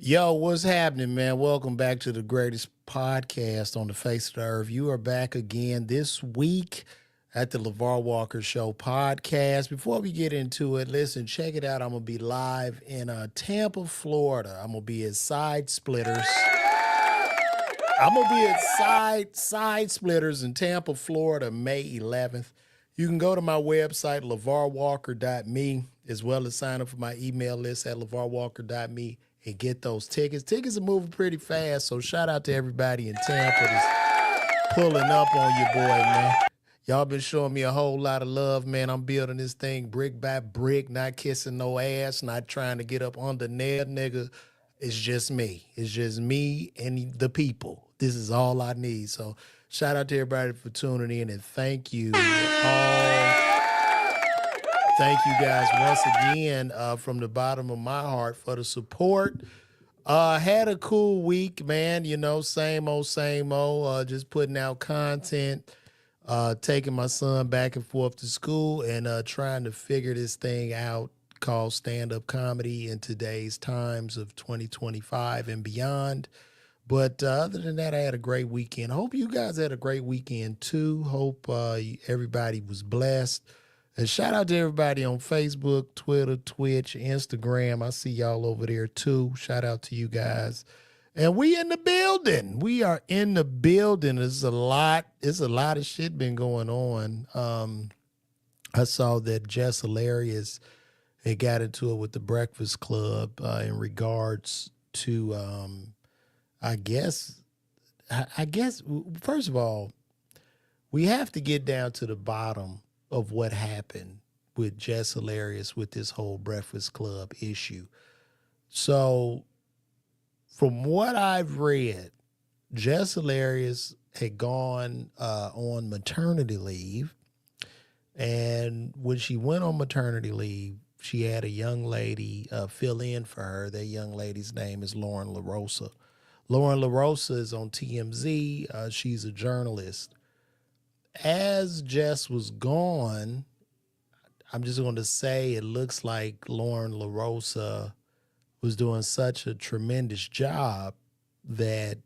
Yo, what's happening, man? Welcome back to the greatest podcast on the face of the earth. You are back again this week at the LeVar Walker Show podcast. Before we get into it, listen, check it out. I'm going to be live in Tampa, Florida. I'm going to be at Side Splitters. I'm going to be at Side Splitters in Tampa, Florida, May 11th. You can go to my website, levarwalker.me, as well as sign up for my email list at levarwalker.me. And get those tickets. Tickets are moving pretty fast, so shout out to everybody in Tampa that's pulling up on your boy, man. Y'all been showing me a whole lot of love, man. I'm building this thing brick by brick, not kissing no ass, not trying to get up under there, nigga. It's just me. It's just me and the people. This is all I need. So shout out to everybody for tuning in, and thank you all. Thank you guys once again from the bottom of my heart for the support. Had a cool week, man. You know, same old, just putting out content, taking my son back and forth to school and trying to figure this thing out called stand-up comedy in today's times of 2025 and beyond. But other than that, I had a great weekend. Hope you guys had a great weekend too. Hope everybody was blessed. And shout out to everybody on Facebook, Twitter, Twitch, Instagram. I see y'all over there too. Shout out to you guys. And we in the building. We are in the building. There's a lot of shit been going on. I saw that Jess Hilarious had got into it with the Breakfast Club in regards to I guess first of all, we have to get down to the bottom of what happened with Jess Hilarious with this whole Breakfast Club issue. So from what I've read, Jess Hilarious had gone on maternity leave. And when she went on maternity leave, she had a young lady fill in for her. That young lady's name is Lauren LaRosa. Lauren LaRosa is on TMZ. She's a journalist. As Jess was gone, I'm just going to say it looks like Lauren LaRosa was doing such a tremendous job that,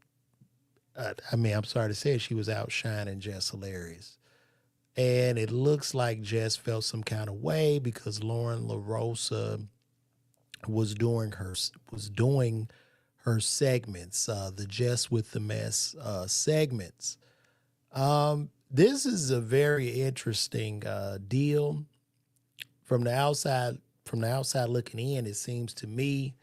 I'm sorry to say it, she was outshining Jess Hilarious. And it looks like Jess felt some kind of way because Lauren LaRosa was doing her segments, the Jess with the Mess segments. This is a very interesting deal. From the outside looking in, it seems to me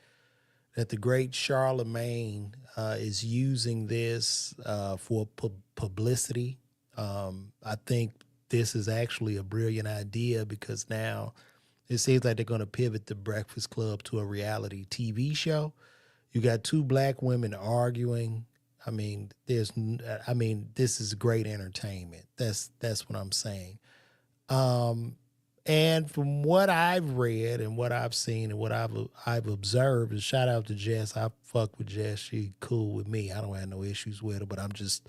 that the great Charlemagne is using this for publicity. I think this is actually a brilliant idea because now it seems like they're going to pivot the Breakfast Club to a reality TV show. You got two black women arguing. This is great entertainment. That's what I'm saying. And from what I've read and what I've seen and what I've observed, and shout out to Jess. I fuck with Jess. She cool with me. I don't have no issues with her, but I'm just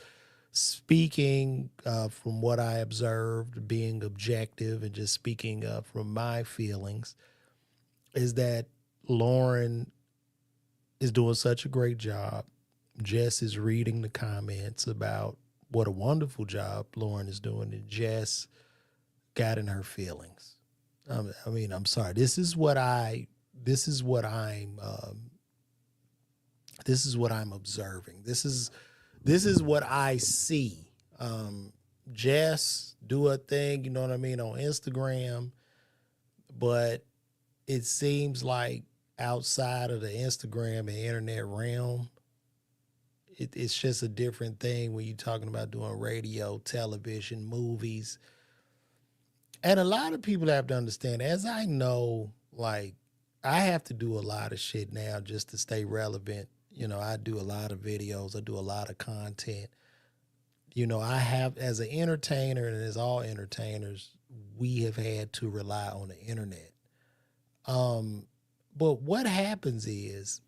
speaking from what I observed, being objective and just speaking from my feelings, is that Lauren is doing such a great job. Jess is reading the comments about what a wonderful job Lauren is doing, and Jess got in her feelings. I'm sorry. This is what I'm observing. This is what I see. Jess do a thing, you know what I mean, on Instagram, but it seems like outside of the Instagram and internet realm, it's just a different thing when you're talking about doing radio, television, movies. And a lot of people have to understand, as I know, like, I have to do a lot of shit now just to stay relevant. You know, I do a lot of videos. I do a lot of content. You know, I have, as an entertainer and as all entertainers, we have had to rely on the internet. But what happens is,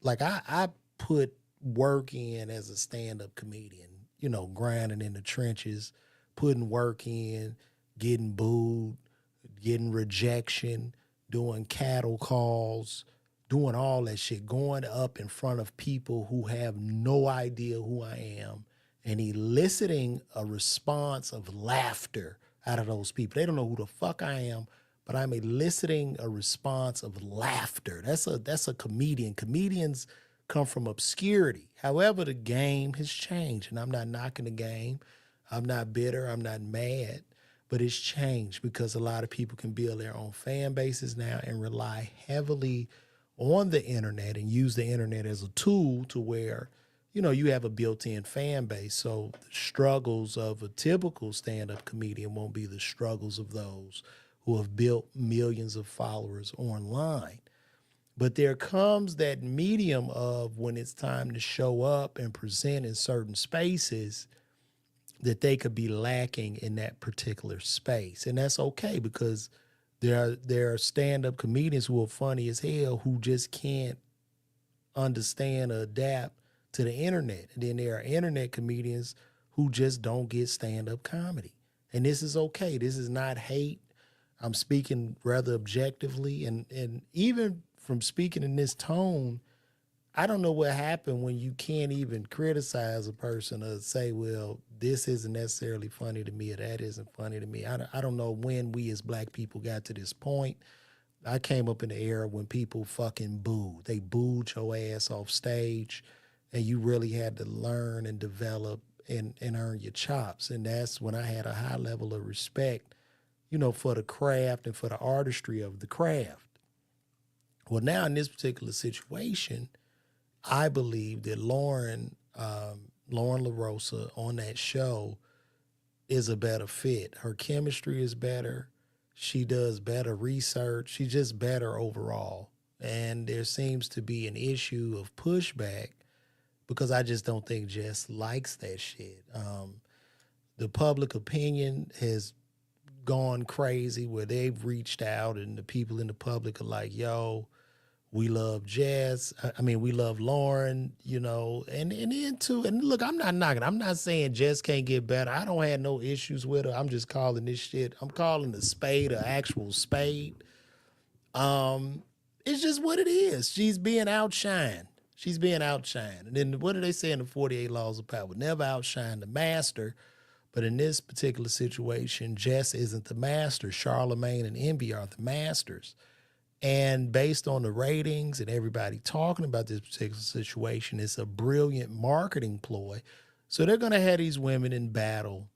like, I put work in as a stand-up comedian, you know, grinding in the trenches, putting work in, getting booed, getting rejection, doing cattle calls, doing all that shit, going up in front of people who have no idea who I am and eliciting a response of laughter out of those people. They don't know who the fuck I am, but I'm eliciting a response of laughter. That's a comedian. Comedians come from obscurity. However, the game has changed, and I'm not knocking the game. I'm not bitter. I'm not mad, but it's changed because a lot of people can build their own fan bases now and rely heavily on the internet and use the internet as a tool to where, you have a built-in fan base. So the struggles of a typical stand-up comedian won't be the struggles of those who have built millions of followers online. But there comes that medium of when it's time to show up and present in certain spaces that they could be lacking in that particular space. And that's okay because there are stand-up comedians who are funny as hell who just can't understand or adapt to the internet. And then there are internet comedians who just don't get stand-up comedy. And this is okay. This is not hate. I'm speaking rather objectively. And even from speaking in this tone, I don't know what happened when you can't even criticize a person or say, well, this isn't necessarily funny to me or that isn't funny to me. I don't know when we as black people got to this point. I came up in the era when people fucking booed. They booed your ass off stage, and you really had to learn and develop and earn your chops. And that's when I had a high level of respect, for the craft and for the artistry of the craft. Well, now in this particular situation, I believe that Lauren LaRosa on that show is a better fit. Her chemistry is better. She does better research. She's just better overall. And there seems to be an issue of pushback because I just don't think Jess likes that shit. The public opinion has gone crazy where they've reached out and the people in the public are like, yo, we love Jess. We love Lauren, and look, I'm not knocking. I'm not saying Jess can't get better. I don't have no issues with her. I'm just calling this shit. I'm calling the spade an actual spade. It's just what it is. She's being outshined. And then what do they say in the 48 Laws of Power? Never outshine the master. But in this particular situation, Jess isn't the master. Charlemagne and Envy are the masters. And based on the ratings and everybody talking about this particular situation, it's a brilliant marketing ploy. So they're going to have these women in battle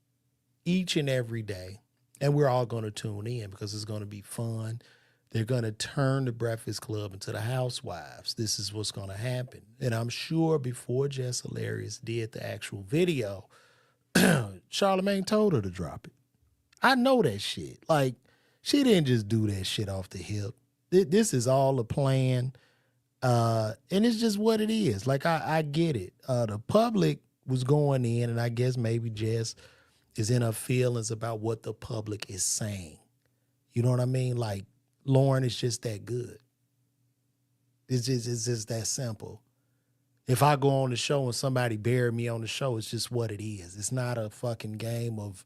each and every day. And we're all going to tune in because it's going to be fun. They're going to turn the Breakfast Club into the Housewives. This is what's going to happen. And I'm sure before Jess Hilarious did the actual video, Charlemagne told her to drop it. I know that shit. Like, she didn't just do that shit off the hip. This is all a plan, and it's just what it is. Like, I get it. The public was going in, and I guess maybe Jess is in her feelings about what the public is saying. You know what I mean? Like, Lauren is just that good. It's just that simple. If I go on the show and somebody bury me on the show, it's just what it is. It's not a fucking game of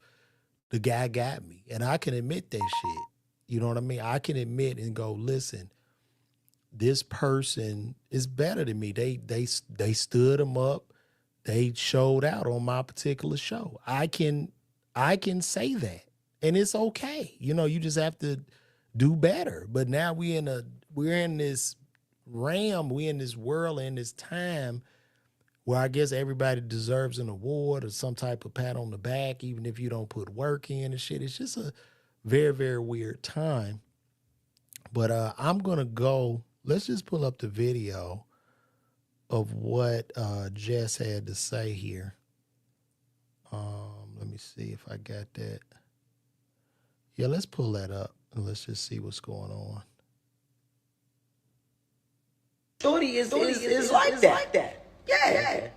the guy got me, and I can admit that shit. You know what I mean? I can admit and go, listen, this person is better than me. They stood them up. They showed out on my particular show. I can say that, and it's okay. You just have to do better. But now we're in this realm, we're in this world, in this time where I guess everybody deserves an award or some type of pat on the back, even if you don't put work in and shit. It's just a very, very weird time. But I'm going to go, let's just pull up the video of what Jess had to say here. Let me see if I got that. Yeah, let's pull that up and let's just see what's going on. Shorty is like that. Yeah.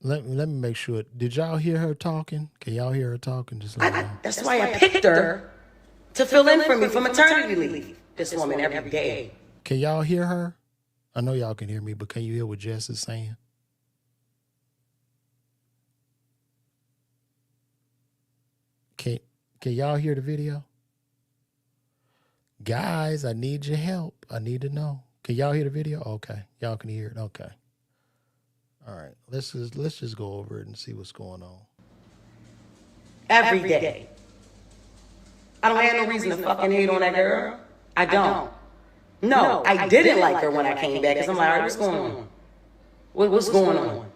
Let me make sure. Did y'all hear her talking? Can y'all hear her talking? Just let me know. That's why I picked her to fill in for me for maternity leave. This woman every day. Can y'all hear her? I know y'all can hear me, but can you hear what Jess is saying? Can y'all hear the video? Guys, I need your help. I need to know. Can y'all hear the video? Okay. Y'all can hear it. Okay. All right. Let's just go over it and see what's going on. Every day. I don't have no reason to fucking hate on that girl. I don't. No, I didn't like her when I came back because I'm like, all right, what's going on? What's going on?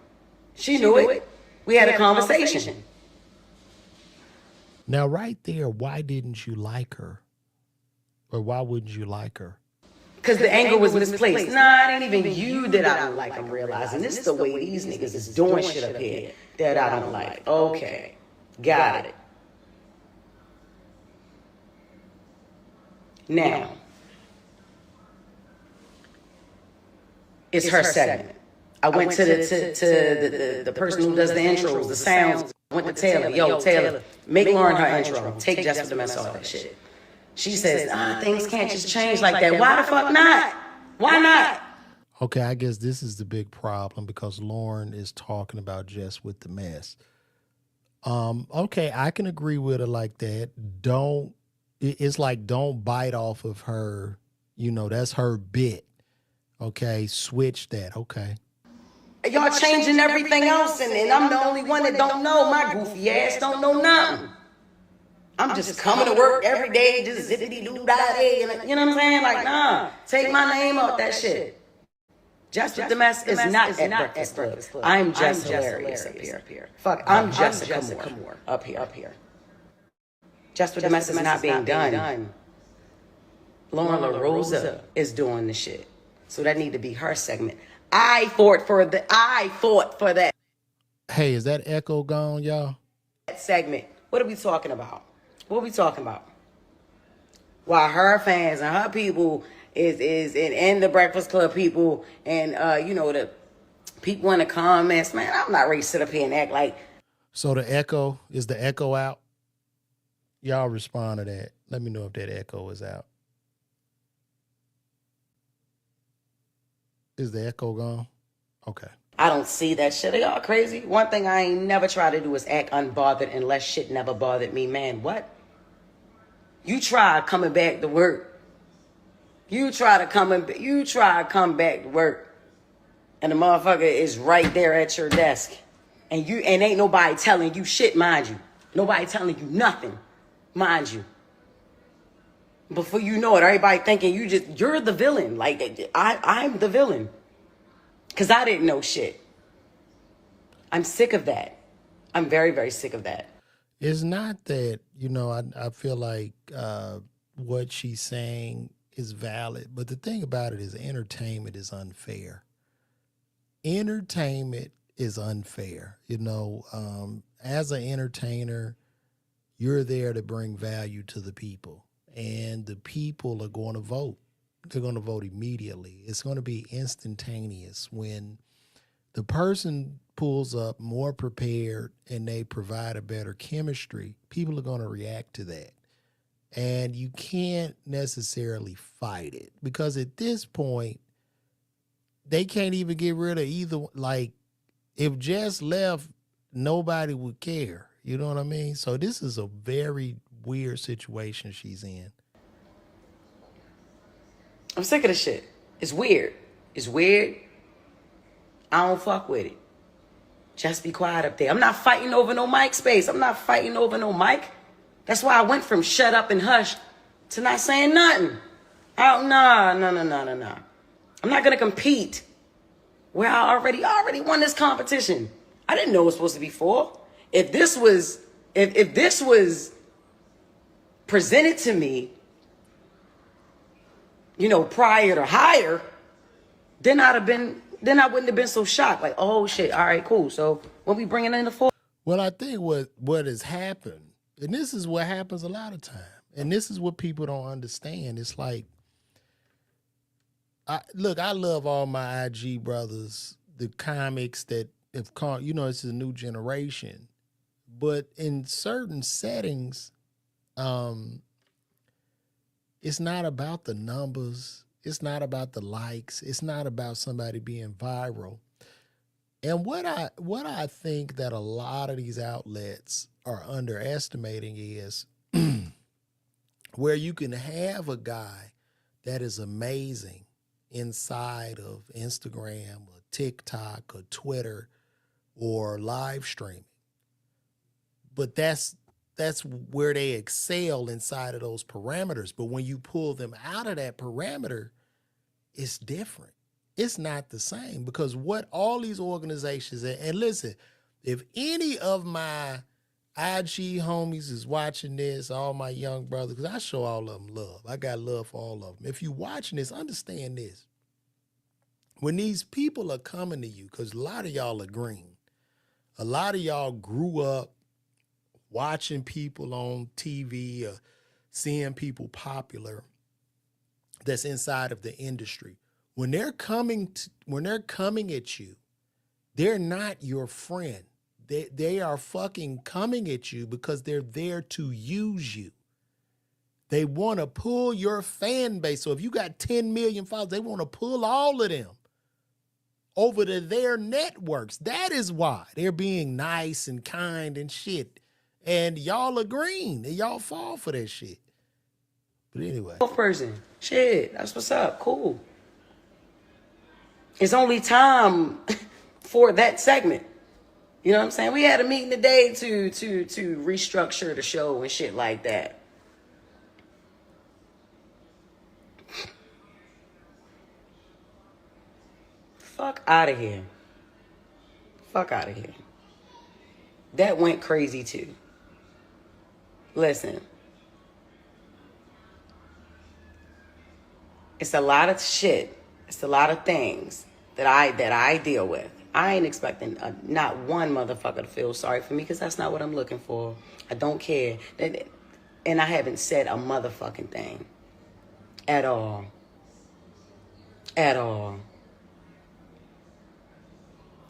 She knew it. We had a conversation. Now, right there, why didn't you like her? Or why wouldn't you like her? Because the anger was misplaced. Nah, it ain't even you that I don't like. I'm realizing this is the way these niggas is doing shit up here that I don't like. Okay, got it. Now, it's her segment. I went to the person who does the intros, the sounds. I went to Taylor. Yo, Taylor, make Lauren her intro. Take Jess with the mess all that shit. She says, things can't just change like that. Why the fuck not? Why not? Okay, I guess this is the big problem because Lauren is talking about Jess with the mess. Okay, I can agree with her like that. It's like don't bite off of her. You know, that's her bit. Okay, switch that. Okay. Y'all changing everything else, and I'm the only one that don't know. My goofy ass don't know nothing. I'm just coming to work every day, just zippity-doo-dah-day, and you know what I'm saying? Like, nah, take my name off that shit. Jess with the mess is not at Breakfast Club. I'm Jess Hilarious up here. Fuck, I'm Jessica Moore up here. Jess with the mess is not being done. Lauren LaRosa is doing the shit. So that need to be her segment. I fought for that. Hey, is that echo gone, y'all? That segment. What are we talking about? While her fans and her people and the Breakfast Club people and the people in the comments, man, I'm not ready to sit up here and act like. So the echo out? Y'all respond to that. Let me know if that echo is out. Is the echo gone? Okay. I don't see that shit. Are y'all crazy? One thing I ain't never try to do is act unbothered unless shit never bothered me. Man, what? You try coming back to work. You try to come back to work. And the motherfucker is right there at your desk. And ain't nobody telling you shit, mind you. Nobody telling you nothing, mind you. Before you know it, everybody thinking you're the villain. Like, I'm the villain. Because I didn't know shit. I'm sick of that. I'm very, very sick of that. It's not that, I feel like what she's saying is valid. But the thing about it is entertainment is unfair. Entertainment is unfair. As an entertainer, you're there to bring value to the people. And the people are going to vote. They're going to vote immediately. It's going to be instantaneous. When the person pulls up more prepared and they provide a better chemistry, people are going to react to that. And you can't necessarily fight it because at this point, they can't even get rid of either. Like, if Jess left, nobody would care. You know what I mean? So this is a very weird situation she's in. I'm sick of this shit. It's weird. I don't fuck with it. Just be quiet up there. I'm not fighting over no mic space. I'm not fighting over no mic. That's why I went from shut up and hush to not saying nothing. No. I'm not gonna compete where I already won this competition. I didn't know it was supposed to be 4. If this was presented to me, prior to hire, then I wouldn't have been so shocked. Like, oh shit, all right, cool. So when we bringing in the 4? Well, I think what has happened, and this is what happens a lot of time, and this is what people don't understand. It's like, I love all my IG brothers, the comics that have come, it's a new generation. But in certain settings, it's not about the numbers. It's not about the likes. It's not about somebody being viral. And what I think that a lot of these outlets are underestimating is where you can have a guy that is amazing inside of Instagram or TikTok or Twitter or live streaming. But that's where they excel inside of those parameters. But when you pull them out of that parameter, it's different. It's not the same, because what all these organizations, and listen, if any of my IG homies is watching this, all my young brothers, because I show all of them love. I got love for all of them. If you're watching this, understand this. When these people are coming to you, because a lot of y'all are green, a lot of y'all grew up watching people on TV or seeing people popular that's inside of the industry. When they're coming at you, they're not your friend. They are fucking coming at you because they're there to use you. They want to pull your fan base. So if you got 10 million followers, they want to pull all of them over to their networks. That is why they're being nice and kind and shit. And y'all are green and y'all fall for that shit. But anyway. Person. Shit, that's what's up. Cool. It's only time for that segment. You know what I'm saying? We had a meeting today to restructure the show and shit like that. Fuck out of here. Fuck out of here. That went crazy too. Listen. It's a lot of shit. It's a lot of things that I deal with. I ain't expecting not one motherfucker to feel sorry for me, because that's not what I'm looking for. I don't care. And I haven't said a motherfucking thing. At all. At all.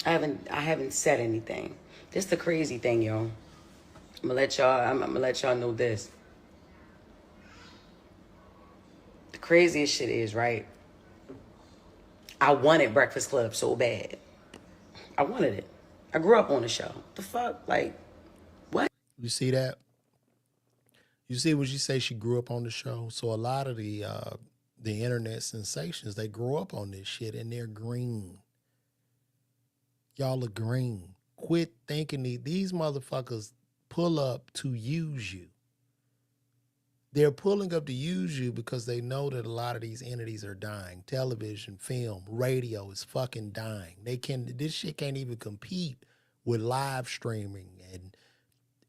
I haven't said anything. This is the crazy thing, yo. I'm gonna let y'all know this. The craziest shit is, right? I wanted Breakfast Club so bad. I wanted it. I grew up on the show. The fuck? Like, what? You see that? You see when she say she grew up on the show? So a lot of the internet sensations, they grow up on this shit and they're green. Y'all are green. Quit thinking these motherfuckers pull up to use you. They're pulling up to use you because they know that a lot of these entities are dying. Television, film, radio is fucking dying. This shit can't even compete with live streaming and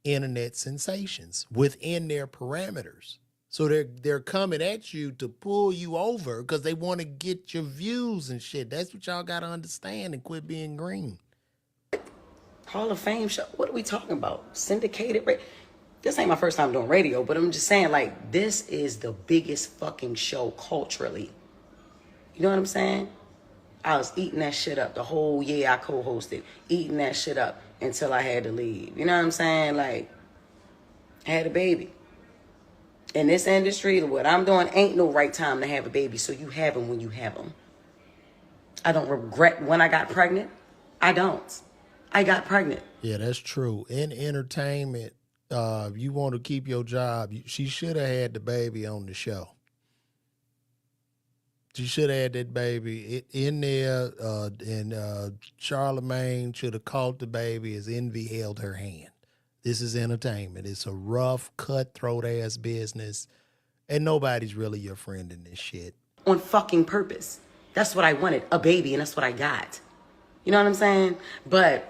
internet sensations within their parameters. So they're coming at you to pull you over because they want to get your views and shit. That's what y'all got to understand and quit being green. Hall of Fame show. What are we talking about? Syndicated radio. This ain't my first time doing radio, but I'm just saying, like, this is the biggest fucking show culturally. You know what I'm saying? I was eating that shit up the whole year I co-hosted, eating that shit up until I had to leave. You know what I'm saying? Like, I had a baby. In this industry, what I'm doing ain't no right time to have a baby, so you have them when you have them. I don't regret when I got pregnant. I don't. I got pregnant. Yeah, that's true. In entertainment, if you want to keep your job, she should have had the baby on the show. She should have had that baby in there, and Charlemagne should have caught the baby as Envy held her hand. This is entertainment. It's a rough, cutthroat-ass business, and nobody's really your friend in this shit. On fucking purpose. That's what I wanted, a baby, and that's what I got. You know what I'm saying? But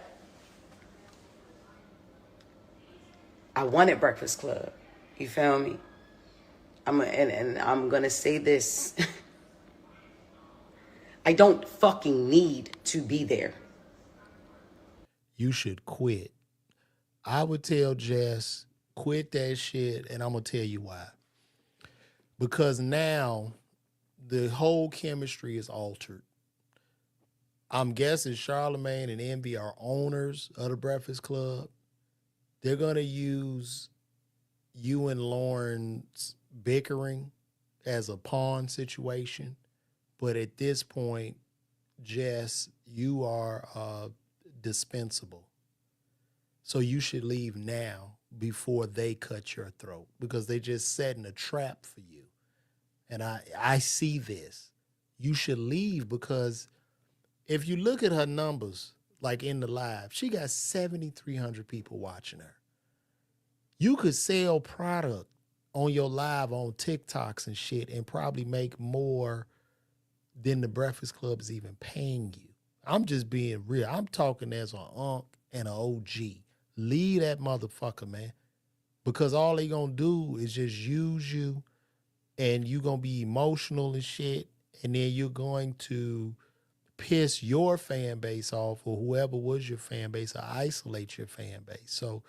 I wanted Breakfast Club. You feel me? And I'm gonna say this. I don't fucking need to be there. You should quit. I would tell Jess, quit that shit, and I'm gonna tell you why. Because now the whole chemistry is altered. I'm guessing Charlemagne and Envy are owners of the Breakfast Club. They're going to use you and Lauren's bickering as a pawn situation. But at this point, Jess, you are dispensable. So you should leave now before they cut your throat, because they just setting a trap for you. And I see this. you should leave, because if you look at her numbers, like in the live, she got 7,300 people watching her. You could sell product on your live on TikToks and shit and probably make more than the Breakfast Club is even paying you. I'm just being real. I'm talking as an unk and an OG. Leave that motherfucker, man. Because all they gonna do is just use you, and you gonna be emotional and shit, and then you're going to piss your fan base off, or whoever was your fan base, or isolate your fan base. So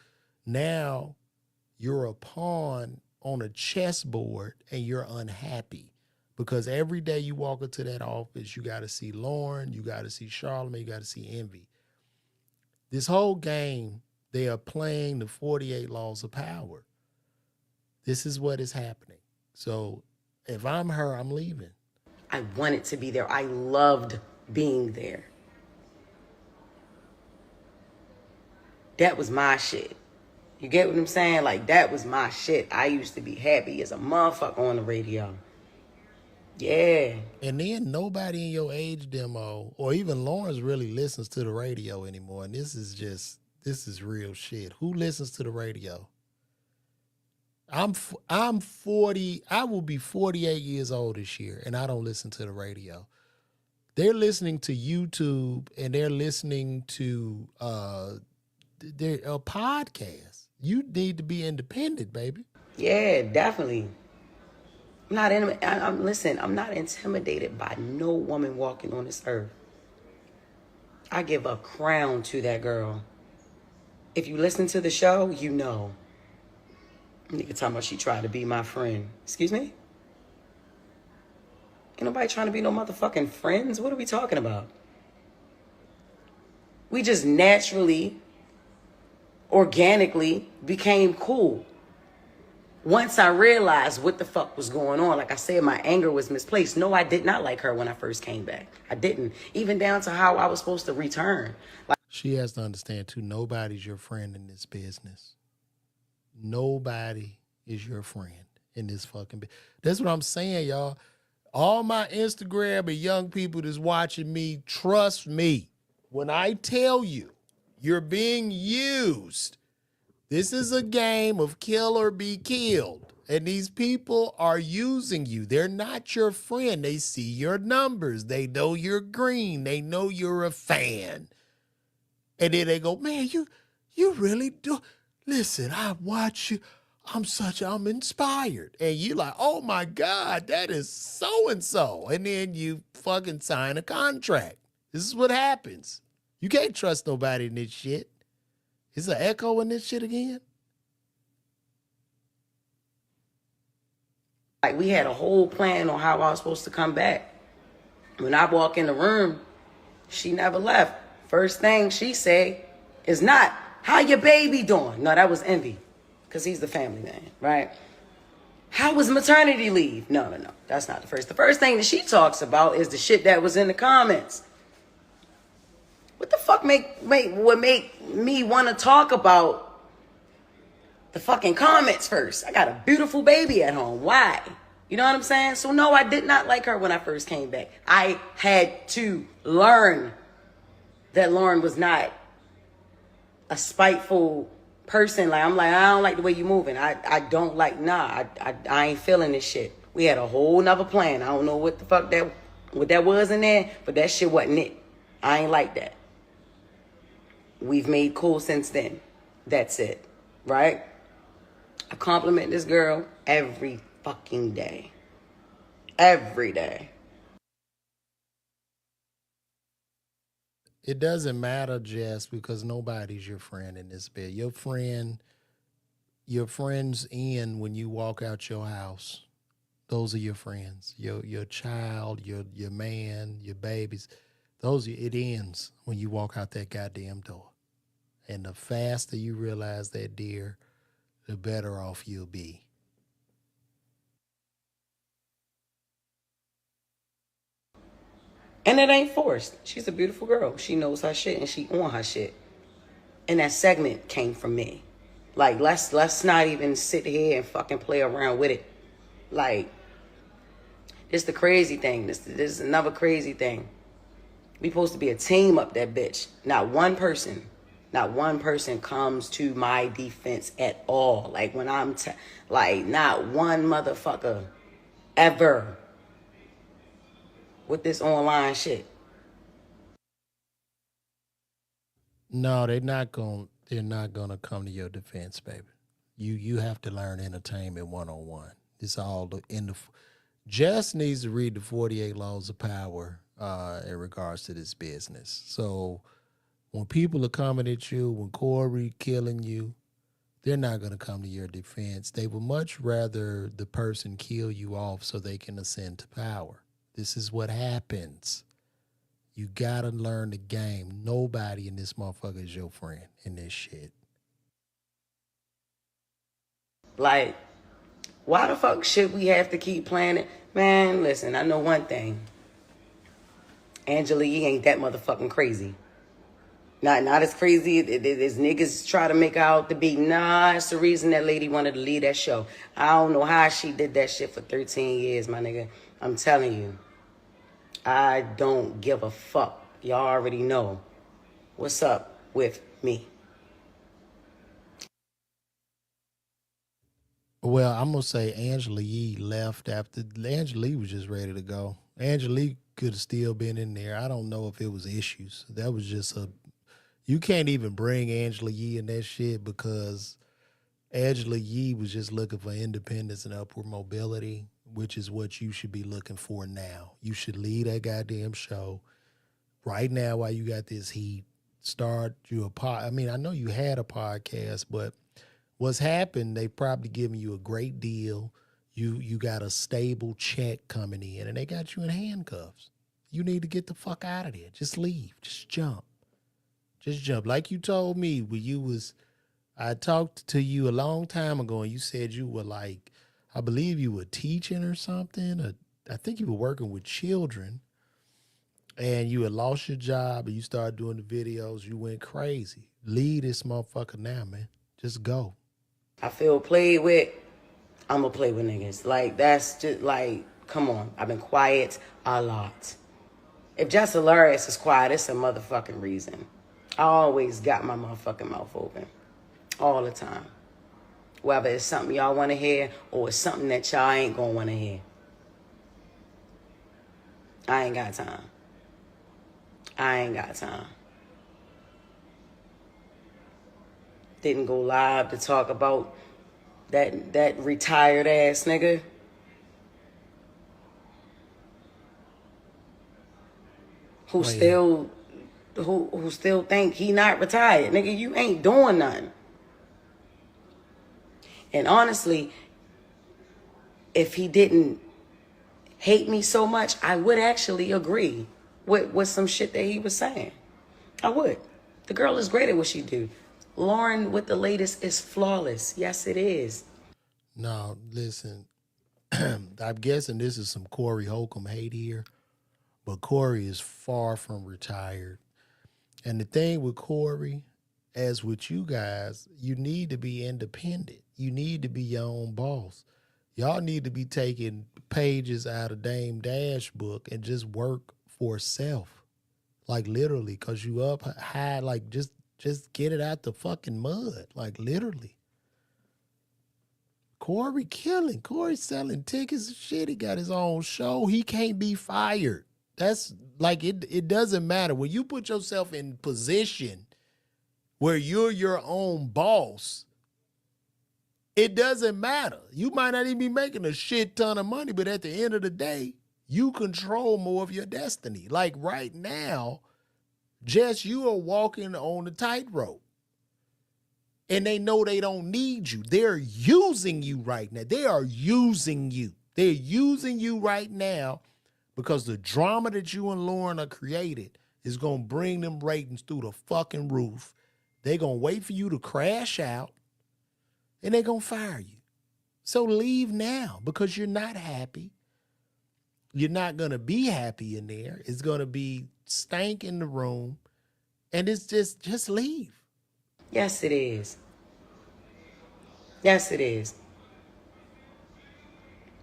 now you're a pawn on a chessboard and you're unhappy, because every day you walk into that office, you got to see Lauren, you got to see Charlamagne, you got to see Envy. This whole game, they are playing the 48 laws of power. This is what is happening. So if I'm her, I'm leaving. I wanted to be there. I loved being there. That was my shit. You get what I'm saying? Like, that was my shit. I used to be happy as a motherfucker on the radio. Yeah. And then nobody in your age demo, or even Lawrence, really listens to the radio anymore. And this is real shit. Who listens to the radio? I'm 40. I will be 48 years old this year, and I don't listen to the radio. They're listening to YouTube, and they're listening to their podcast. You need to be independent, baby. Yeah, definitely. Listen, I'm not intimidated by no woman walking on this earth. I give a crown to that girl. If you listen to the show, you know. Nigga talking about she tried to be my friend. Excuse me? Ain't nobody trying to be no motherfucking friends. What are we talking about? We just naturally, organically became cool. Once I realized what the fuck was going on, like I said, my anger was misplaced. No, I did not like her when I first came back. I didn't. Even down to how I was supposed to return. Like, she has to understand, too, nobody's your friend in this business. Nobody is your friend in this fucking business. That's what I'm saying, y'all. All my Instagram and young people that's watching me, trust me. When I tell you you're being used, this is a game of kill or be killed. And these people are using you. They're not your friend. They see your numbers. They know you're green. They know you're a fan. And then they go, man, you really do. Listen, I watch you. I'm inspired. And you like, oh my God, that is so-and-so. And then you fucking sign a contract. This is what happens. You can't trust nobody in this shit. Is there an echo in this shit again? Like, we had a whole plan on how I was supposed to come back. When I walk in the room, she never left. First thing she said is not, how your baby doing? No, that was Envy, because he's the family man, right? How was maternity leave? No, that's not the first. The first thing that she talks about is the shit that was in the comments. What the fuck would make me want to talk about the fucking comments first? I got a beautiful baby at home. Why? You know what I'm saying? So no, I did not like her when I first came back. I had to learn that Lauren was not a spiteful person. Like, I'm like, I don't like the way you moving. I don't like, I ain't feeling this shit. We had a whole nother plan. I don't know what the fuck what that was in there, but that shit wasn't it. I ain't like that. We've made cool since then. That's it. Right? I compliment this girl every fucking day. Every day. It doesn't matter, Jess, because nobody's your friend in this bed. Your friends end when you walk out your house. Those are your friends. Your child, your man, your babies. It ends when you walk out that goddamn door. And the faster you realize that, dear, the better off you'll be. And it ain't forced. She's a beautiful girl. She knows her shit and she on her shit. And that segment came from me. Like, let's not even sit here and fucking play around with it. Like, This the crazy thing. This is another crazy thing. We supposed to be a team up that bitch. Not one person comes to my defense at all. Like when I'm, like not one motherfucker ever with this online shit. No, they're not gonna come to your defense, baby. You have to learn entertainment 101. It's all in the Jess needs to read the 48 laws of power in regards to this business. So when people are coming at you, when Corey killing you, they're not going to come to your defense. They would much rather the person kill you off so they can ascend to power. This is what happens. You got to learn the game. Nobody in this motherfucker is your friend in this shit. Like, why the fuck should we have to keep playing it? Man, listen, I know one thing. Angela Yee ain't that motherfucking crazy. Not as crazy as niggas try to make out to be. Nah, it's the reason that lady wanted to leave that show. I don't know how she did that shit for 13 years, my nigga. I'm telling you. I don't give a fuck. Y'all already know what's up with me. Well, I'm going to say Angela Yee left after. Angela Yee was just ready to go. Angela Yee could have still been in there. I don't know if it was issues. That was just a... You can't even bring Angela Yee in that shit because Angela Yee was just looking for independence and upward mobility, which is what you should be looking for now. You should leave that goddamn show right now while you got this heat. Start you a pod. I mean, I know you had a podcast, but what's happened, they probably giving you a great deal. You got a stable check coming in, and they got you in handcuffs. You need to get the fuck out of there. Just leave. Just jump. Just jump. Like you told me when you was, I talked to you a long time ago and you said you were like, I believe you were teaching or something. Or I think you were working with children and you had lost your job and you started doing the videos. You went crazy. Leave this motherfucker now, man. Just go. I feel played with. I'm going to play with niggas. Like, that's just like, come on. I've been quiet a lot. If Jess Hilarious is quiet, it's a motherfucking reason. I always got my motherfucking mouth open. All the time. Whether it's something y'all want to hear or it's something that y'all ain't going to want to hear. I ain't got time. I ain't got time. Didn't go live to talk about that retired ass nigga. Who still think he not retired. Nigga, you ain't doing nothing. And honestly, if he didn't hate me so much, I would actually agree with some shit that he was saying. I would. The girl is great at what she do. Lauren with the latest is flawless. Yes, it is. No, listen. I'm guessing this is some Corey Holcomb hate here, but Corey is far from retired. And the thing with Corey, as with you guys, you need to be independent. You need to be your own boss. Y'all need to be taking pages out of Dame Dash book and just work for self. Like literally, because you up high, like just get it out the fucking mud. Like literally. Corey killing. Corey selling tickets and shit. He got his own show. He can't be fired. That's like it doesn't matter. When you put yourself in position where you're your own boss, it doesn't matter. You might not even be making a shit ton of money, but at the end of the day, you control more of your destiny. Like right now, Jess, you are walking on a tightrope. And they know they don't need you. They're using you right now. They are using you. They're using you right now because the drama that you and Lauren are created is going to bring them ratings through the fucking roof. They're going to wait for you to crash out and they're going to fire you. So leave now because you're not happy. You're not going to be happy in there. It's going to be stank in the room. And it's just leave. Yes, it is. Yes, it is.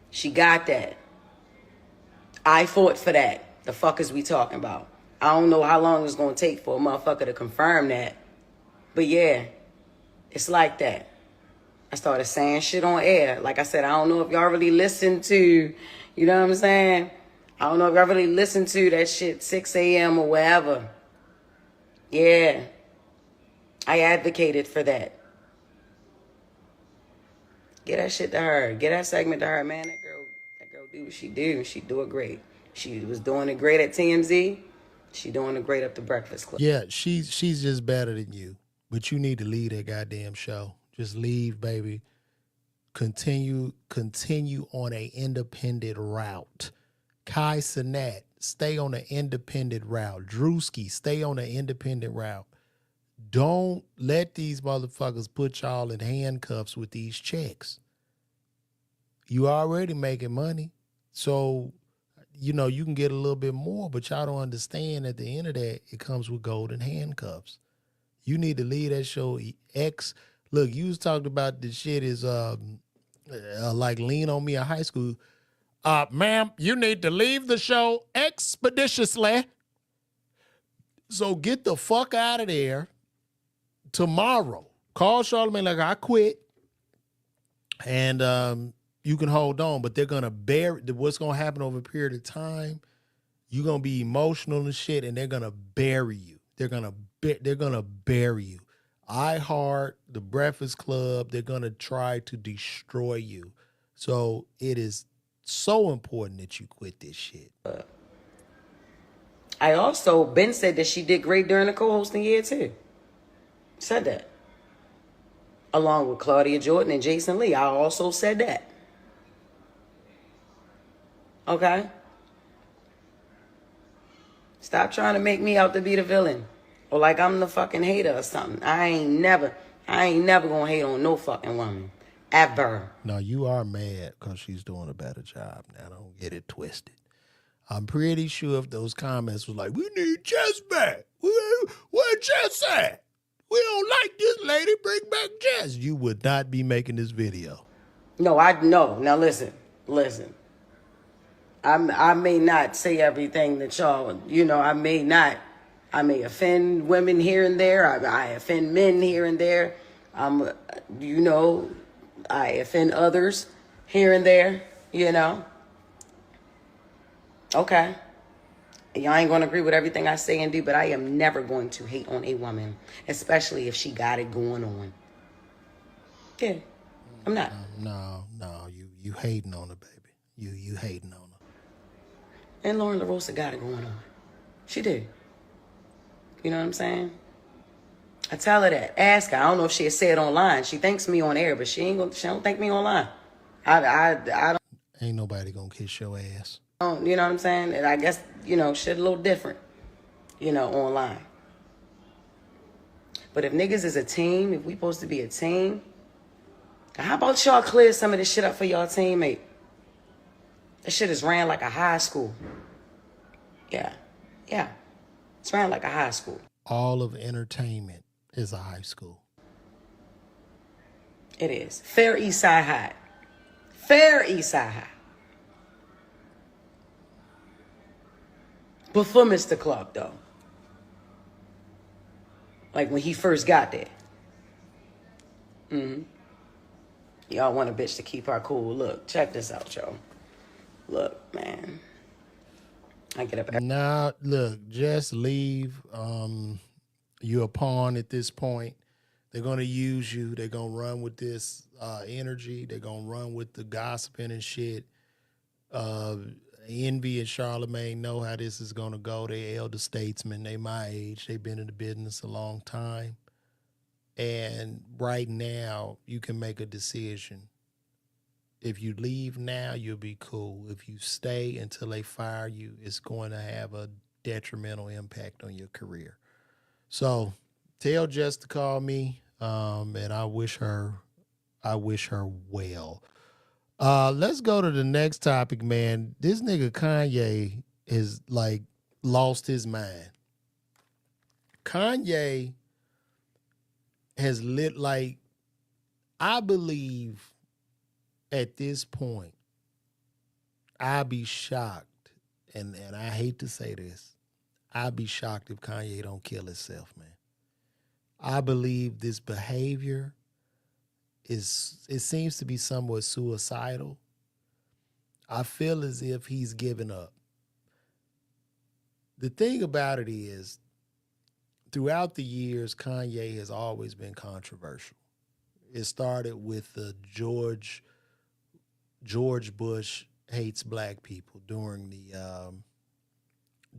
She got that. I fought for that. The fuck is we talking about? I don't know how long it's gonna take for a motherfucker to confirm that. But yeah, it's like that. I started saying shit on air. Like I said, I don't know if y'all really listen to, you know what I'm saying? I don't know if y'all really listen to that shit 6 a.m. or wherever. Yeah. I advocated for that. Get that shit to her. Get that segment to her, man. That girl do what she do. She do it great. She was doing it great at TMZ. She doing it great at the Breakfast Club. Yeah, she's just better than you. But you need to leave that goddamn show. Just leave, baby. Continue on a independent route. Kai Cenat, stay on an independent route. Drewski, stay on an independent route. Don't let these motherfuckers put y'all in handcuffs with these checks. You already making money. So, you know, you can get a little bit more, but y'all don't understand at the end of that, it comes with golden handcuffs. You need to leave that show. Look, you was talking about the shit is like Lean on Me in high school. Ma'am, you need to leave the show expeditiously. So get the fuck out of there tomorrow. Call Charlamagne like I quit. And you can hold on, but they're going to bury what's going to happen over a period of time. You're going to be emotional and shit, and they're going to bury you. They're going to bury you. iHeart, The Breakfast Club, they're going to try to destroy you. So it is so important that you quit this shit. I also, Ben said that she did great during the co-hosting year too. Said that. Along with Claudia Jordan and Jason Lee. I also said that. Okay? Stop trying to make me out to be the villain. Or like I'm the fucking hater or something. I ain't never gonna hate on no fucking woman. Ever. No, you are mad because she's doing a better job. Now, don't get it twisted. I'm pretty sure if those comments was like, we need Jess back. Where Jess at? We don't like this lady. Bring back Jess. You would not be making this video. No. Now listen. I may not say everything that y'all, I may offend women here and there. I offend men here and there. I offend others here and there, Okay. Y'all ain't going to agree with everything I say and do, but I am never going to hate on a woman, especially if she got it going on. Yeah, I'm not. No, you hating on her, baby. You hating on her. And Lauren LaRosa got it going on. She did. You know what I'm saying? I tell her that. Ask her. I don't know if she'll say it online. She thanks me on air, but she don't thank me online. I don't. Ain't nobody gonna kiss your ass. You know what I'm saying? And I guess, shit a little different, online. But if niggas is a team, if we supposed to be a team, how about y'all clear some of this shit up for y'all teammate? That shit is ran like a high school. Yeah. It's ran like a high school. All of entertainment is a high school. It is. Fair East Side High. Fair East Side High. Before Mr. Clark, though. Like when he first got there. Y'all want a bitch to keep her cool. Look, check this out, y'all. Look, man. I get up. Nah, look, just leave. You're a pawn at this point. They're going to use you. They're going to run with this energy. They're going to run with the gossiping and shit. Envy and Charlamagne know how this is going to go. They elder statesmen. They my age. They've been in the business a long time. And right now, you can make a decision. If you leave now, you'll be cool. If you stay until they fire you, it's going to have a detrimental impact on your career. So tell Jess to call me, and I wish her well. Let's go to the next topic, man. This nigga Kanye is like lost his mind. Kanye has I believe at this point, I'd be shocked and I hate to say this, I'd be shocked if Kanye don't kill himself, man. I believe this behavior it seems to be somewhat suicidal. I feel as if he's given up. The thing about it is, throughout the years, Kanye has always been controversial. It started with the George Bush hates black people during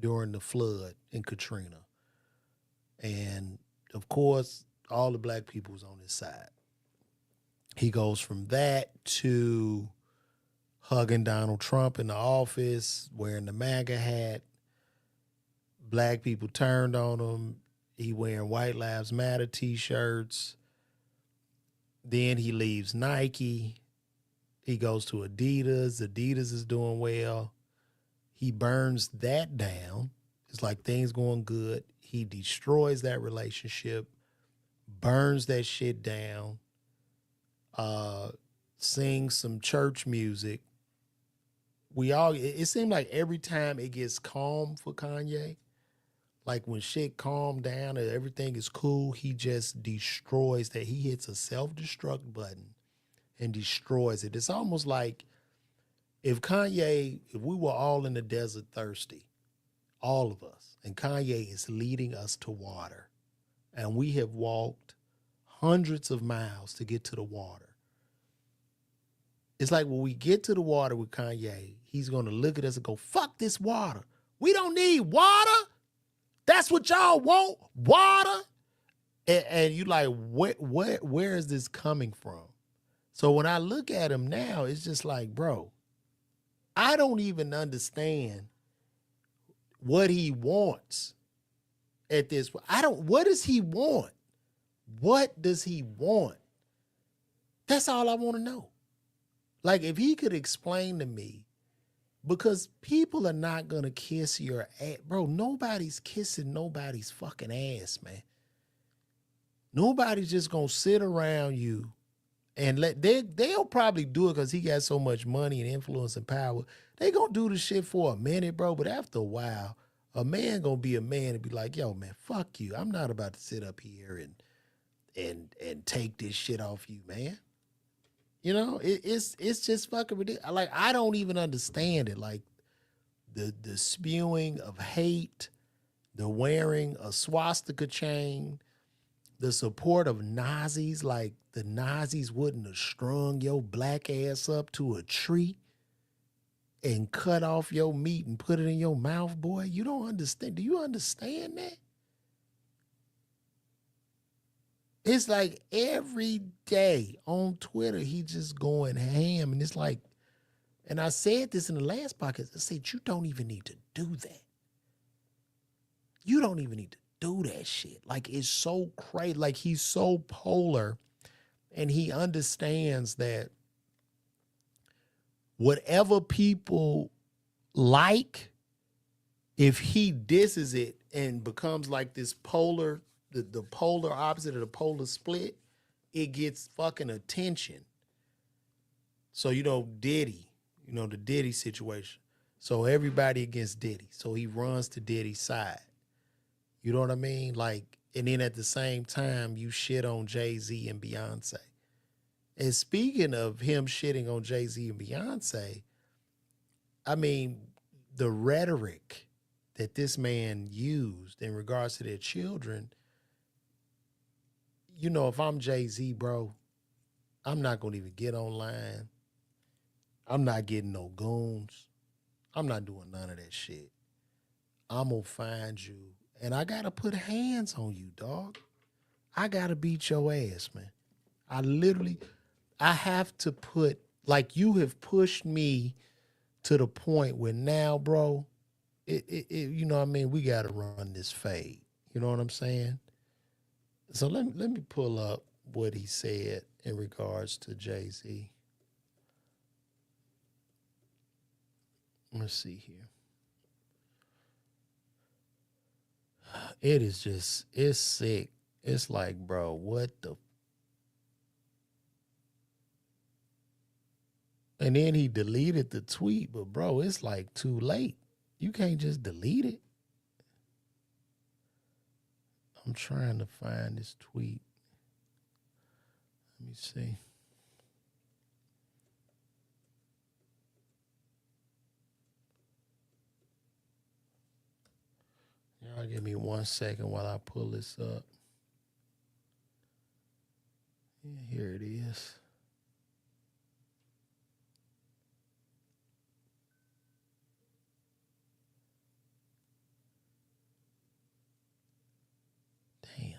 the flood in Katrina, and of course, all the black people was on his side. He goes from that to hugging Donald Trump in the office, wearing the MAGA hat. Black people turned on him. He wearing White Lives Matter t-shirts. Then he leaves Nike. He goes to Adidas. Adidas is doing well. He burns that down. It's like things going good. He destroys that relationship, burns that shit down, sings some church music. It seemed like every time it gets calm for Kanye, like when shit calmed down and everything is cool, he just destroys that. He hits a self-destruct button and destroys it. It's almost like if we were all in the desert thirsty, all of us, and Kanye is leading us to water, and we have walked hundreds of miles to get to the water. It's like when we get to the water with Kanye, he's going to look at us and go, fuck this water. We don't need water. That's what y'all want, water. And you like, where is this coming from? So when I look at him now, it's just like, bro, I don't even understand what he wants at this. What does he want? What does he want? That's all I want to know. Like, if he could explain to me, because people are not going to kiss your ass. Bro, nobody's kissing nobody's fucking ass, man. Nobody's just going to sit around you and they'll probably do it because he got so much money and influence and power. They going to do the shit for a minute, bro. But after a while, a man going to be a man and be like, yo, man, fuck you. I'm not about to sit up here and take this shit off you, man. You know, it's just fucking ridiculous. Like, I don't even understand it. Like, the spewing of hate, the wearing a swastika chain, the support of Nazis. Like, the Nazis wouldn't have strung your black ass up to a tree and cut off your meat and put it in your mouth, boy. You don't understand. Do you understand that? It's like every day on Twitter, he just going ham. And it's like, and I said this in the last podcast, I said, you don't even need to do that. You don't even need to do that shit. Like, it's so crazy. Like, he's so polar, and he understands that whatever people like, if he disses it and becomes like this polar, the polar opposite of the polar split, it gets fucking attention. So, Diddy, the Diddy situation. So everybody against Diddy. So he runs to Diddy's side. You know what I mean? Like, and then at the same time, you shit on Jay-Z and Beyonce. And speaking of him shitting on Jay-Z and Beyonce, I mean, the rhetoric that this man used in regards to their children, if I'm Jay-Z, bro, I'm not going to even get online. I'm not getting no goons. I'm not doing none of that shit. I'm going to find you, and I got to put hands on you, dog. I got to beat your ass, man. I have to put, like, you have pushed me to the point where now, bro, you know what I mean? We got to run this fade. You know what I'm saying? So let me pull up what he said in regards to Jay-Z. Let's see here. It's sick. It's like, bro, what the? And then he deleted the tweet, but bro, it's like too late. You can't just delete it. I'm trying to find this tweet. Let me see. Y'all give me 1 second while I pull this up. Yeah, here it is. Damn.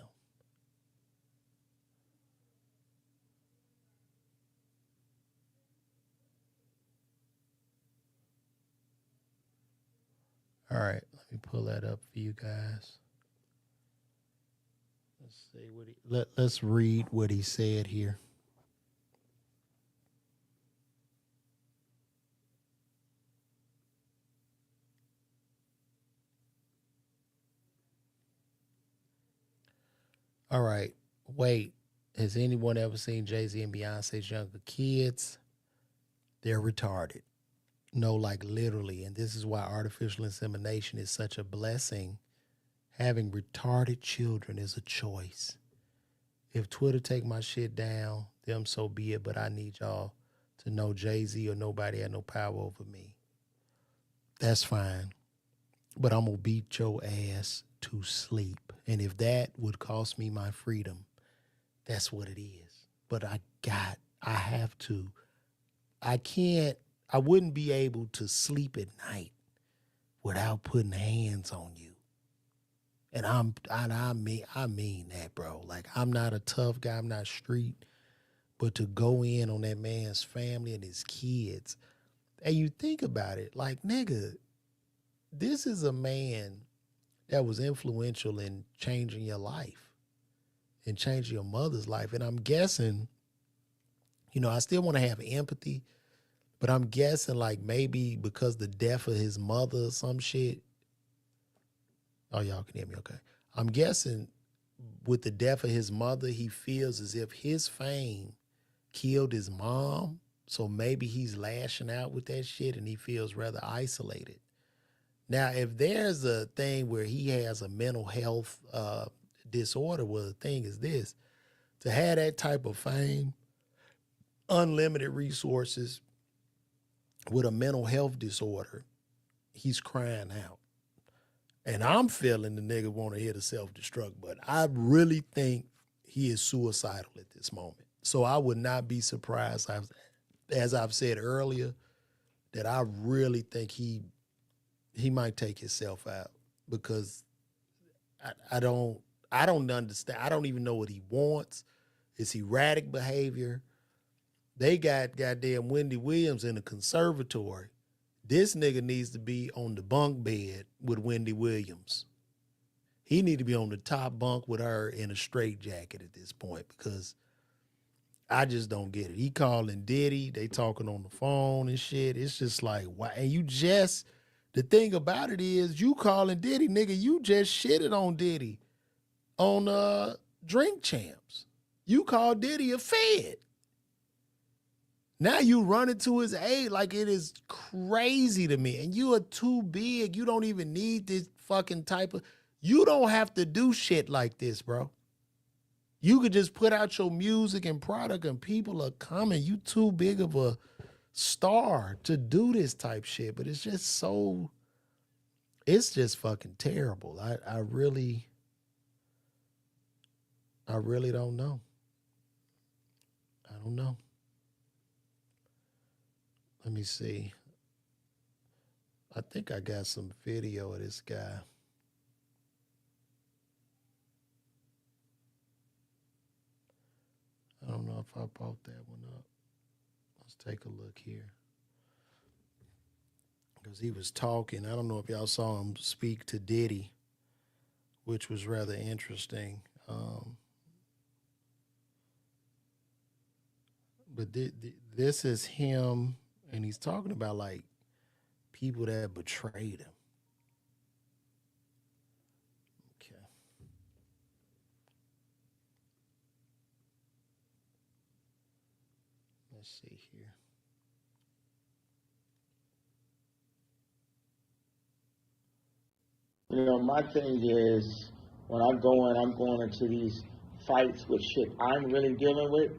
All right, let me pull that up for you guys. Let's see what let's read what he said here. All right. Wait, has anyone ever seen Jay-Z and Beyonce's younger kids? They're retarded. No, like literally. And this is why artificial insemination is such a blessing. Having retarded children is a choice. If Twitter take my shit down, them so be it. But I need y'all to know Jay-Z or nobody had no power over me. That's fine. But I'm going to beat your ass to sleep. And if that would cost me my freedom, that's what it is. But I have to. I wouldn't be able to sleep at night without putting hands on you. And I mean that, bro. Like, I'm not a tough guy, I'm not street, but to go in on that man's family and his kids, and you think about it, like, nigga, this is a man that was influential in changing your life and changing your mother's life. And I'm guessing, I still want to have empathy, but I'm guessing like maybe because the death of his mother or some shit. Oh, y'all can hear me okay. I'm guessing with the death of his mother, he feels as if his fame killed his mom. So maybe he's lashing out with that shit and he feels rather isolated. Now, if there's a thing where he has a mental health disorder, well, the thing is this: to have that type of fame, unlimited resources with a mental health disorder, he's crying out. And I'm feeling the nigga want to hit a self-destruct button. I really think he is suicidal at this moment. So I would not be surprised, as I've said earlier, that I really think he might take himself out because I don't understand. I don't even know what he wants. It's erratic behavior. They got goddamn Wendy Williams in a conservatory. This nigga needs to be on the bunk bed with Wendy Williams. He need to be on the top bunk with her in a straitjacket at this point because I just don't get it. He calling Diddy. They talking on the phone and shit. It's just like, why? And the thing about it is you calling Diddy, nigga, you just shitted on Diddy on Drink Champs. You called Diddy a fed. Now you running to his aid like it is crazy to me. And you are too big. You don't even need this fucking type of... You don't have to do shit like this, bro. You could just put out your music and product and people are coming. You too big of a star to do this type shit. But it's just so... It's just fucking terrible. I really don't know. I don't know. Let me see. I think I got some video of this guy. I don't know if I brought that one up. Let's take a look here. Because he was talking. I don't know if y'all saw him speak to Diddy, which was rather interesting. But this is him, and he's talking about like people that betrayed him. Okay. Let's see here. My thing is when I'm going into these fights with shit I'm really dealing with.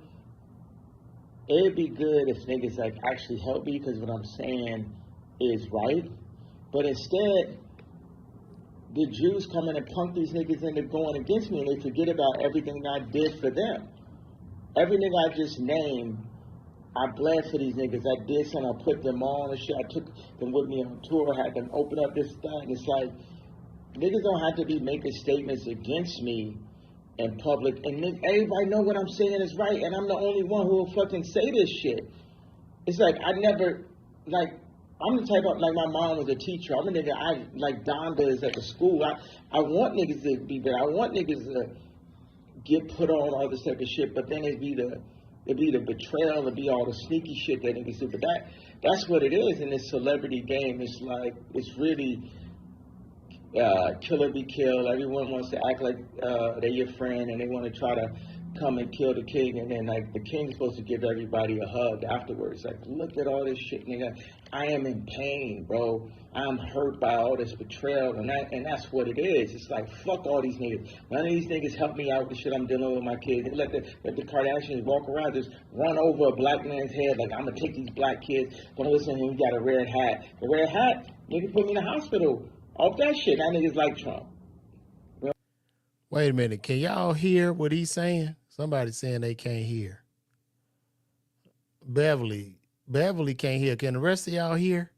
It'd be good if niggas like actually help me because what I'm saying is right. But instead, the Jews come in and punk these niggas into going against me, and they forget about everything I did for them. Every nigga I just named, I bled for these niggas. I did something. I put them on and shit. I took them with me on tour. Had them open up this thing. It's like niggas don't have to be making statements against me in public, and everybody know what I'm saying is right, and I'm the only one who will fucking say this shit. It's like I never, like, I'm the type of, like, my mom was a teacher. I'm a nigga, like Donda is at the school. I want niggas to be there. I want niggas to get put on all this type of shit, but then it'd be the betrayal, it'd be all the sneaky shit that niggas do. But that's what it is in this celebrity game. It's like, it's really kill or be killed. Everyone wants to act like they're your friend, and they want to try to come and kill the king, and then like the king's supposed to give everybody a hug afterwards. Like, look at all this shit, nigga. I am in pain, bro. I'm hurt by all this betrayal, and that's what it is. It's like, fuck all these niggas. None of these niggas help me out with the shit I'm dealing with my kids. They let the Kardashians walk around, just run over a black man's head like, I'm gonna take these black kids. Don't listen to him, he got a red hat. The red hat, nigga, put me in the hospital. Off that shit, that niggas like Trump. Wait a minute. Can y'all hear what he's saying? Somebody's saying they can't hear. Beverly can't hear. Can the rest of y'all hear?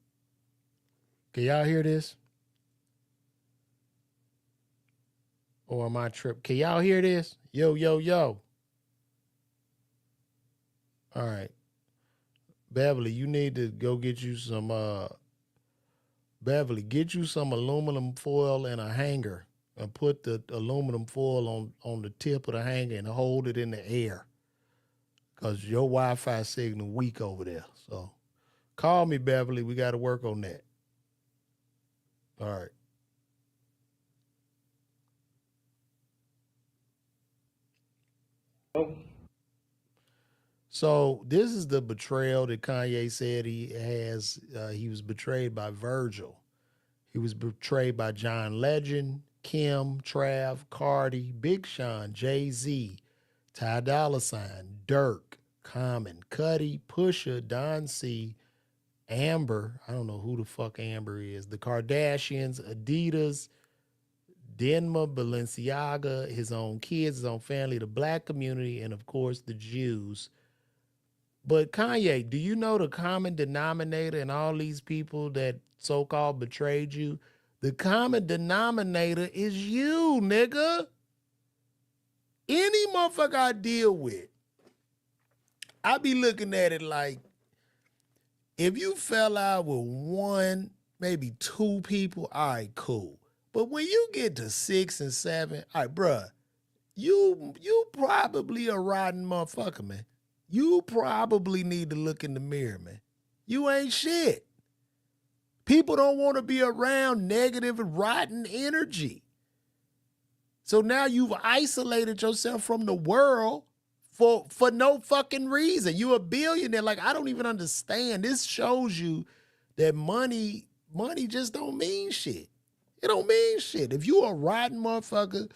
Can y'all hear this? Or am I tripping? Can y'all hear this? Yo, yo, yo. All right. Beverly, you need to go get you some Beverly, get you some aluminum foil and a hanger and put the aluminum foil on the tip of the hanger and hold it in the air. Because your Wi-Fi signal weak over there. So call me, Beverly. We got to work on that. All right. So this is the betrayal that Kanye said he has. He was betrayed by Virgil. He was betrayed by John Legend, Kim, Trav, Cardi, Big Sean, Jay-Z, Ty Dolla $ign, Dirk, Common, Cudi, Pusha, Don C, Amber. I don't know who the fuck Amber is. The Kardashians, Adidas, Denma, Balenciaga, his own kids, his own family, the black community, and of course the Jews. But Kanye, do you know the common denominator in all these people that so-called betrayed you? The common denominator is you, nigga. Any motherfucker I deal with, I be looking at it like, if you fell out with one, maybe two people, all right, cool. But when you get to 6 and 7, all right, bruh, you probably a rotten motherfucker, man. You probably need to look in the mirror, man. You ain't shit. People don't want to be around negative and rotten energy. So now you've isolated yourself from the world for no fucking reason. You a billionaire. Like, I don't even understand. This shows you that money just don't mean shit. It don't mean shit. If you a rotten motherfucker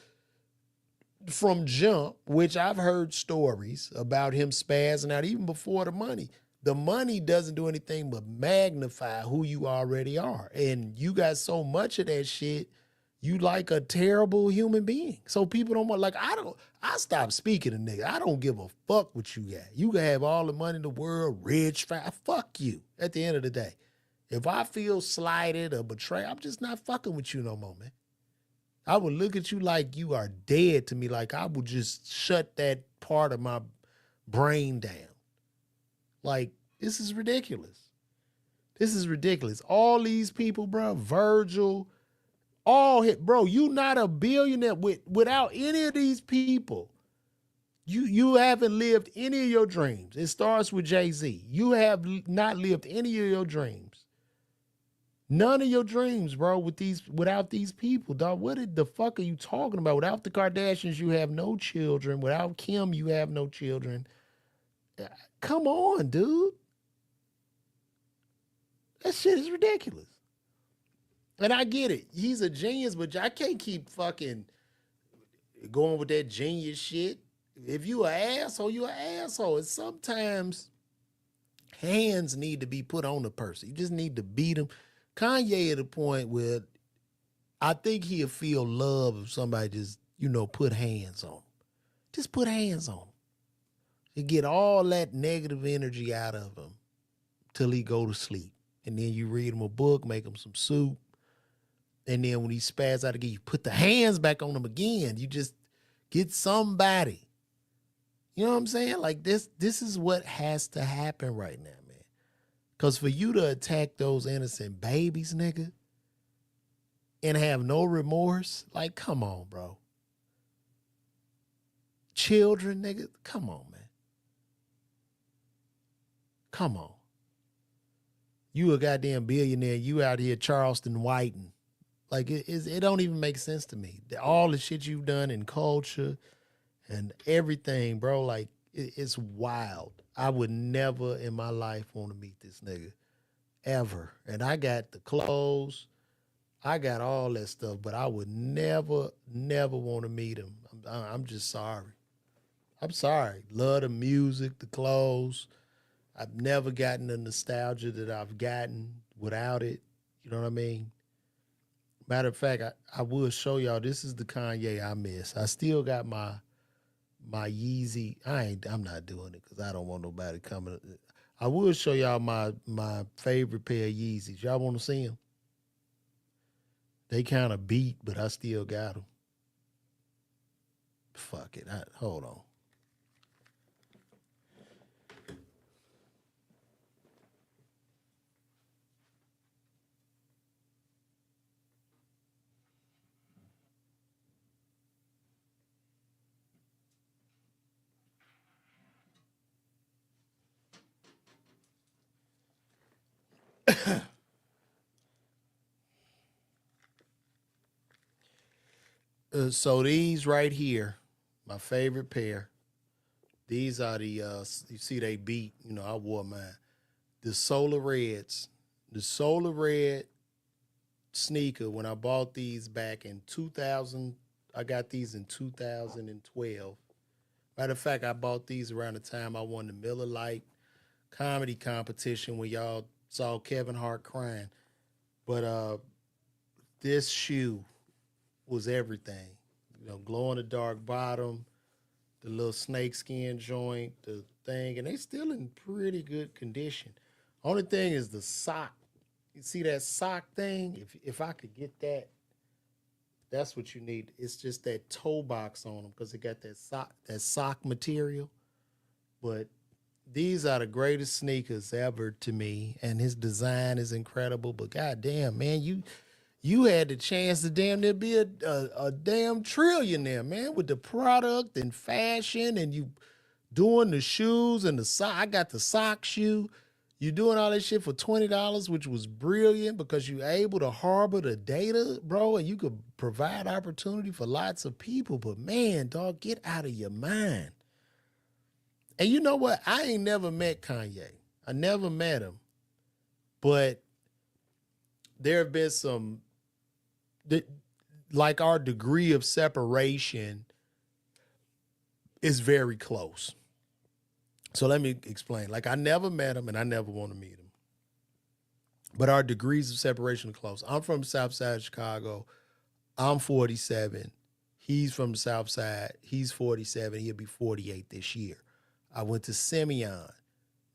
from jump, which I've heard stories about him spazzing out even before the money doesn't do anything but magnify who you already are. And you got so much of that shit, you like a terrible human being. So people don't want, like, I stopped speaking to niggas. I don't give a fuck what you got. You can have all the money in the world, rich, fat, fuck you at the end of the day. If I feel slighted or betrayed, I'm just not fucking with you no more, man. I would look at you like you are dead to me. Like, I would just shut that part of my brain down. Like, this is ridiculous. This is ridiculous. All these people, bro, Virgil, all hit, bro, you not a billionaire without any of these people. You haven't lived any of your dreams. It starts with Jay-Z. You have not lived any of your dreams. None of your dreams, bro, without these people, dog. What the fuck are you talking about? Without the Kardashians, you have no children. Without Kim, you have no children. Come on, dude. That shit is ridiculous. And I get it. He's a genius, but I can't keep fucking going with that genius shit. If you an asshole, you an asshole. And sometimes hands need to be put on the person. You just need to beat him. Kanye at a point where I think he'll feel love if somebody just, put hands on him. Just put hands on him. You get all that negative energy out of him till he go to sleep. And then you read him a book, make him some soup. And then when he spaz out again, you put the hands back on him again. You just get somebody. You know what I'm saying? Like this is what has to happen right now, man. Because for you to attack those innocent babies, nigga, and have no remorse, like, come on, bro. Children, nigga, come on, man. Come on. You a goddamn billionaire. You out here Charleston Whiting. Like, it don't even make sense to me. All the shit you've done in culture and everything, bro, like, it's wild. I would never in my life want to meet this nigga. Ever. And I got the clothes. I got all that stuff, but I would never want to meet him. I'm just sorry. I'm sorry. Love the music, the clothes. I've never gotten the nostalgia that I've gotten without it. You know what I mean? Matter of fact, I will show y'all. This is the Kanye I miss. I still got my Yeezy. I'm not doing it because I don't want nobody coming. I will show y'all my favorite pair of Yeezys. Y'all want to see them? They kind of beat, but I still got them. Fuck it. Hold on. So these right here, my favorite pair. These are the you see they beat. I wore mine. The Solar Reds, the Solar Red sneaker. When I bought these back in 2000, I got these in 2012. Matter of fact, I bought these around the time I won the Miller Lite comedy competition when y'all saw Kevin Hart crying. But this shoe was everything. Glow in the dark bottom, the little snakeskin joint, the thing, and they still in pretty good condition. Only thing is the sock. You see that sock thing? If I could get that, that's what you need. It's just that toe box on them because it got that sock material. But these are the greatest sneakers ever to me, and his design is incredible. But goddamn, man, you had the chance to damn near be a damn trillionaire, man, with the product and fashion, and you doing the shoes and the sock. I got the sock shoe. You doing all that shit for $20, which was brilliant because you able to harbor the data, bro, and you could provide opportunity for lots of people. But man, dog, get out of your mind. And you know what? I ain't never met Kanye. I never met him. But there have been some, like our degree of separation is very close. So let me explain. Like I never met him and I never want to meet him. But our degrees of separation are close. I'm from the South Side of Chicago. I'm 47. He's from the South Side. He's 47. He'll be 48 this year. I went to Simeon.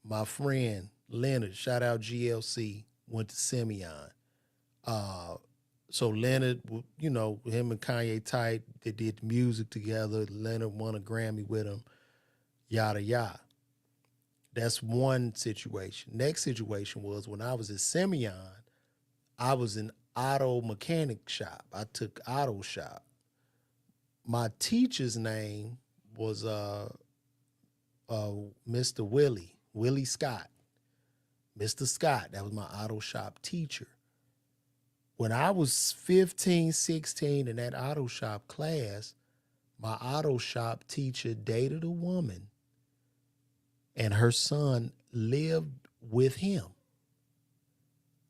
My friend Leonard, shout out GLC, went to Simeon. So Leonard, him and Kanye tight. They did music together. Leonard won a Grammy with him. Yada, yada. That's one situation. Next situation was when I was at Simeon, I was in auto mechanic shop. I took auto shop. My teacher's name was Mr. Willie Scott. Mr. Scott, that was my auto shop teacher. When I was 15, 16 in that auto shop class, my auto shop teacher dated a woman and her son lived with him.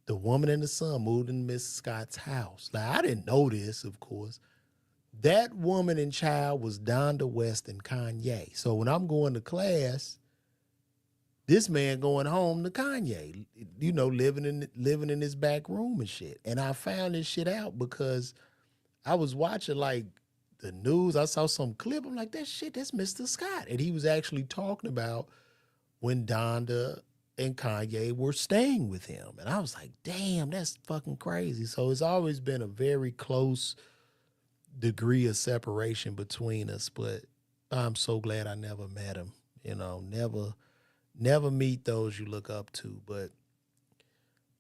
the woman and the son moved in Miss Scott's house. Now, I didn't know this, of course. That woman and child was Donda West and Kanye. So when I'm going to class, this man going home to Kanye, living in his back room and shit. And I found this shit out because I was watching like the news. I saw some clip. I'm like, that's Mr. Scott. And he was actually talking about when Donda and Kanye were staying with him. And I was like, damn, that's fucking crazy. So it's always been a very close degree of separation between us, but I'm so glad I never met him. Never meet those you look up to. But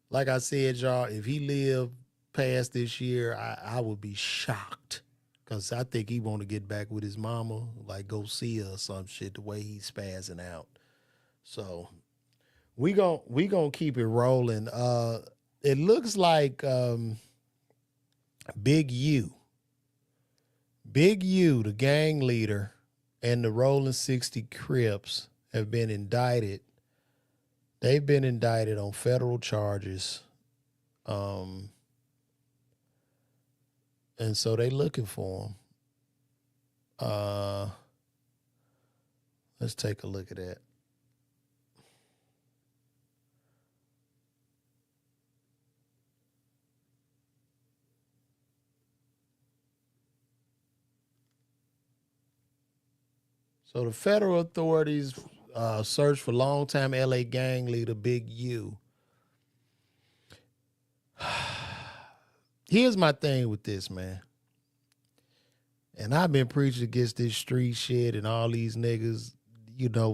like I said, y'all, if he lived past this year, I would be shocked, because I think he want to get back with his mama, like go see her or some shit, the way he's spazzing out. So we gonna keep it rolling. It looks like Big U, the gang leader, and the Rolling 60 Crips have been indicted. They've been indicted on federal charges. And so they looking for him. Let's take a look at that. So the federal authorities search for longtime LA gang leader Big U. Here's my thing with this, man. And I've been preaching against this street shit and all these niggas,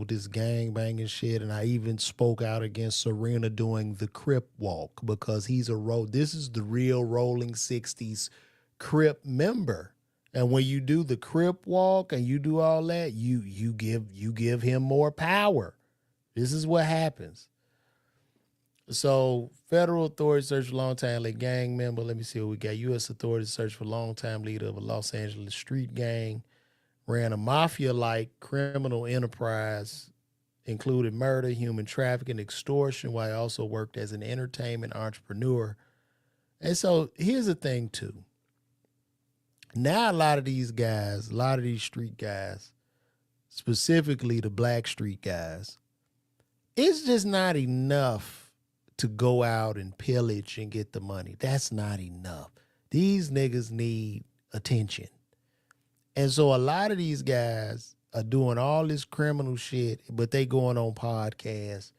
this gang banging shit. And I even spoke out against Serena doing the Crip walk, because this is the real Rolling 60s Crip member. And when you do the Crip walk and you do all that, you give him more power. This is what happens. So federal authorities search for longtime gang member. Let me see what we got. U.S. authorities search for longtime leader of a Los Angeles street gang. Ran a mafia-like criminal enterprise, included murder, human trafficking, extortion, while he also worked as an entertainment entrepreneur. And so here's the thing, too. Now a lot of these street guys, specifically the black street guys, it's just not enough to go out and pillage and get the money. That's not enough. These niggas need attention. And so a lot of these guys are doing all this criminal shit, but they going on podcasts,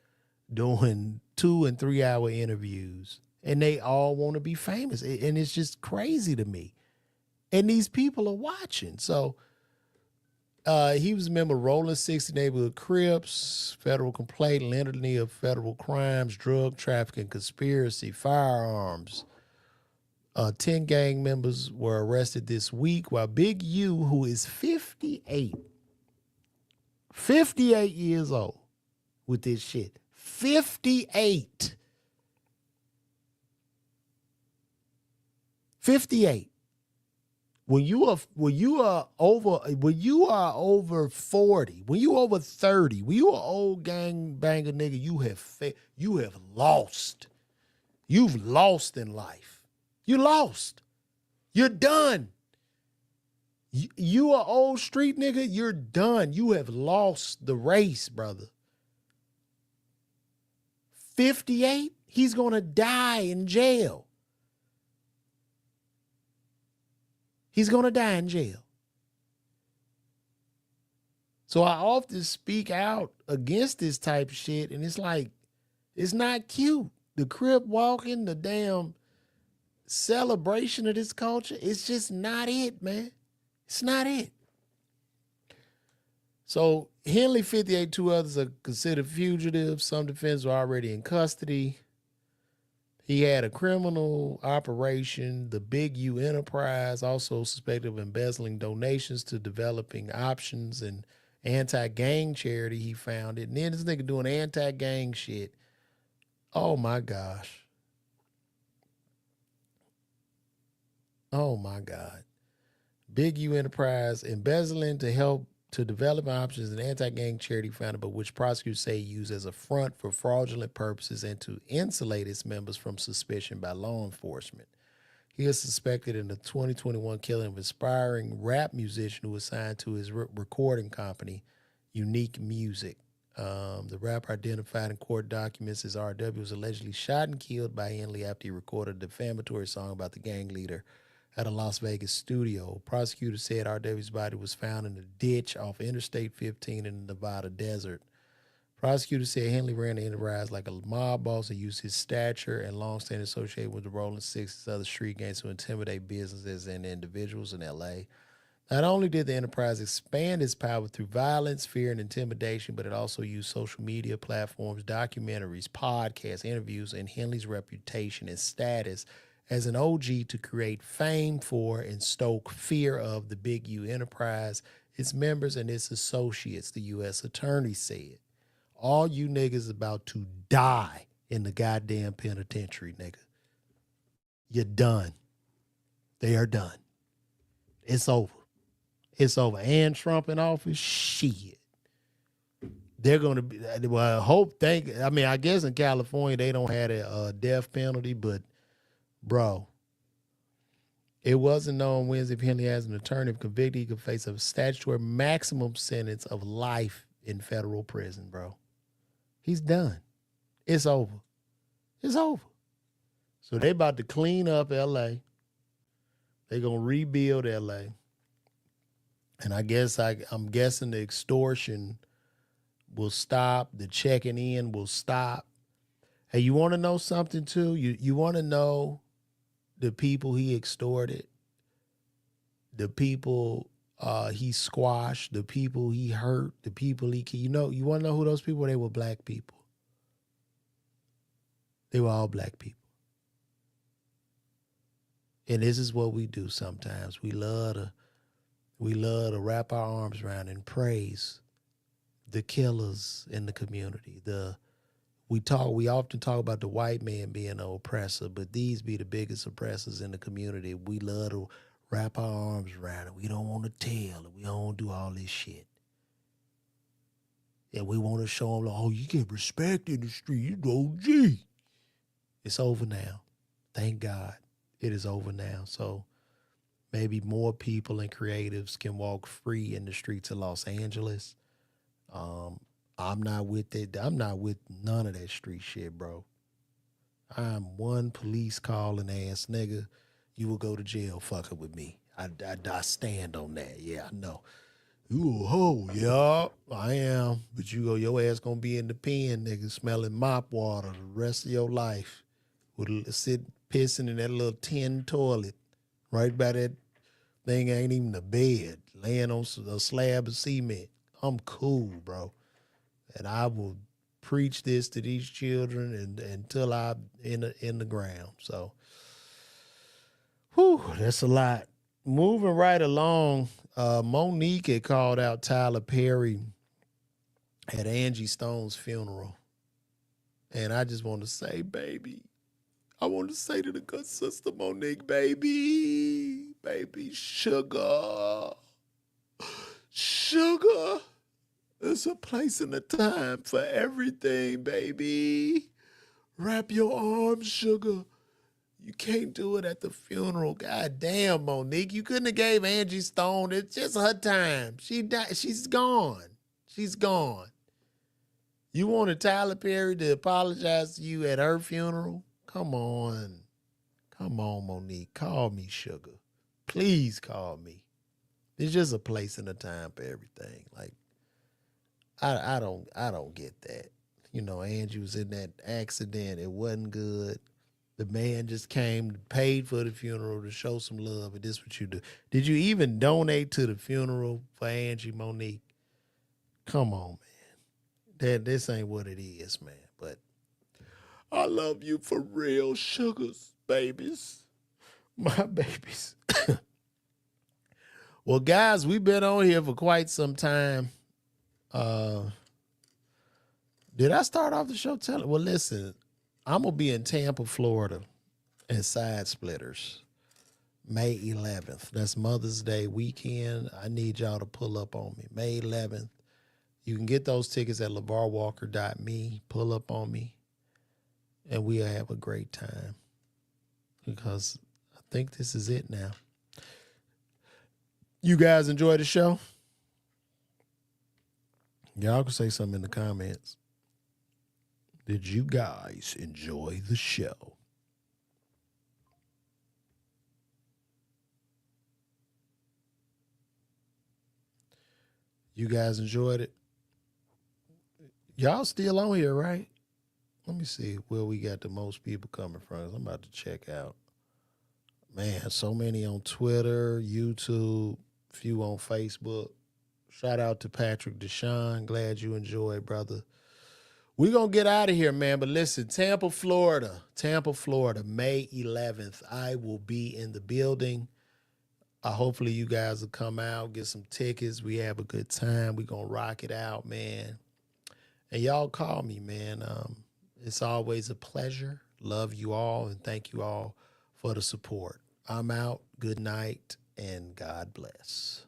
doing 2 and 3 hour interviews, and they all want to be famous. And it's just crazy to me. And these people are watching. So he was a member of Rolling 60 Neighborhood Crips, federal complaint, litany of federal crimes, drug trafficking, conspiracy, firearms. 10 gang members were arrested this week, while Big U, who is 58 years old with this shit, 58. When you are over 40, when you over 30, when you an old gang banger nigga, you have lost. You've lost in life. You lost. You're done. You are old street nigga, you're done. You have lost the race, brother. 58, he's gonna die in jail. He's going to die in jail. So I often speak out against this type of shit, and it's like, it's not cute. The Crip walking, the damn celebration of this culture, it's just not it, man. It's not it. So Henley, 58, 2 others are considered fugitives. Some defendants were already in custody. He had a criminal operation, the Big U Enterprise, also suspected of embezzling donations to developing options and anti-gang charity. He founded. And then this nigga doing anti-gang shit. Oh, my gosh. Oh, my God. Big U Enterprise, embezzling to help to develop options, an anti-gang charity founded, but which prosecutors say used as a front for fraudulent purposes and to insulate its members from suspicion by law enforcement. He is suspected in the 2021 killing of aspiring rap musician who was signed to his recording company, Unique Music. The rapper, identified in court documents as RW, was allegedly shot and killed by Henley after he recorded a defamatory song about the gang leader at a Las Vegas studio. Prosecutors said RW's body was found in a ditch off Interstate 15 in the Nevada desert. Prosecutors said Henley ran the enterprise like a mob boss and used his stature and longstanding association with the Rolling Sixties and other street gangs to intimidate businesses and individuals in L.A. Not only did the enterprise expand its power through violence, fear, and intimidation, but it also used social media platforms, documentaries, podcasts, interviews, and Henley's reputation and status as an OG to create fame for and stoke fear of the Big U enterprise, its members, and its associates, the U.S. attorney said. All you niggas about to die in the goddamn penitentiary, nigga. You're done. They are done. It's over. It's over. And Trump in office, shit. They're going to be, well, I guess in California they don't have a death penalty, but bro, it wasn't known Wednesday if Henley has an attorney. If convicted, he could face a statutory maximum sentence of life in federal prison, bro. He's done. It's over. It's over. So they about to clean up L.A. They're going to rebuild L.A. And I guess I'm guessing the extortion will stop. The checking in will stop. Hey, you want to know something too? You want to know the people he extorted, the people he squashed, the people he hurt, the people you want to know who those people were? They were black people. They were all black people. And this is what we do sometimes. We love to wrap our arms around and praise the killers in the community. We often talk about the white man being an oppressor, but these be the biggest oppressors in the community. We love to wrap our arms around it. We don't want to tell it. We don't want to do all this shit. And we want to show them, oh, you get respect in the street. You OG. It's over now. Thank God. It is over now. So maybe more people and creatives can walk free in the streets of Los Angeles. I'm not with it. I'm not with none of that street shit, bro. I'm one police calling ass nigga. You will go to jail fucking with me. I stand on that. Yeah, I know. You a hoe, yeah, I am. But your ass gonna be in the pen, nigga, smelling mop water the rest of your life. Sit pissing in that little tin toilet right by that thing ain't even a bed, laying on a slab of cement. I'm cool, bro. And I will preach this to these children until I'm in the ground. So, whew, that's a lot. Moving right along, Monique had called out Tyler Perry at Angie Stone's funeral. And I just want to say, baby, I want to say to the good sister Monique, baby, sugar. There's a place and a time for everything, baby. Wrap your arms, sugar. You can't do it at the funeral. God damn, Monique. You couldn't have gave Angie Stone. It's just her time. She died. She's gone. She's gone. You wanted Tyler Perry to apologize to you at her funeral? Come on. Come on, Monique. Call me sugar. Please call me. There's just a place and a time for everything. Like, I don't get that. You know, Angie was in that accident. It wasn't good. The man just came, paid for the funeral to show some love, and this is what you do. Did you even donate to the funeral for Angie, Monique? Come on, man. This ain't what it is, man. But I love you for real, sugars, babies. My babies. Well, guys, we've been on here for quite some time. Did I start off the show telling? Well, listen, I'm going to be in Tampa, Florida, and Side Splitters May 11th. That's Mother's Day weekend. I need y'all to pull up on me. May 11th. You can get those tickets at LeVarWalker.me. Pull up on me, and we'll have a great time because I think this is it now. You guys enjoy the show? Y'all can say something in the comments. Did you guys enjoy the show? You guys enjoyed it? Y'all still on here, right? Let me see where we got the most people coming from. I'm about to check out. Man, so many on Twitter, YouTube, few on Facebook. Shout out to Patrick Deshaun. Glad you enjoyed, brother. We're going to get out of here, man. But listen, Tampa, Florida, May 11th. I will be in the building. Hopefully you guys will come out, get some tickets. We have a good time. We're going to rock it out, man. And y'all call me, man. It's always a pleasure. Love you all, and thank you all for the support. I'm out. Good night, and God bless.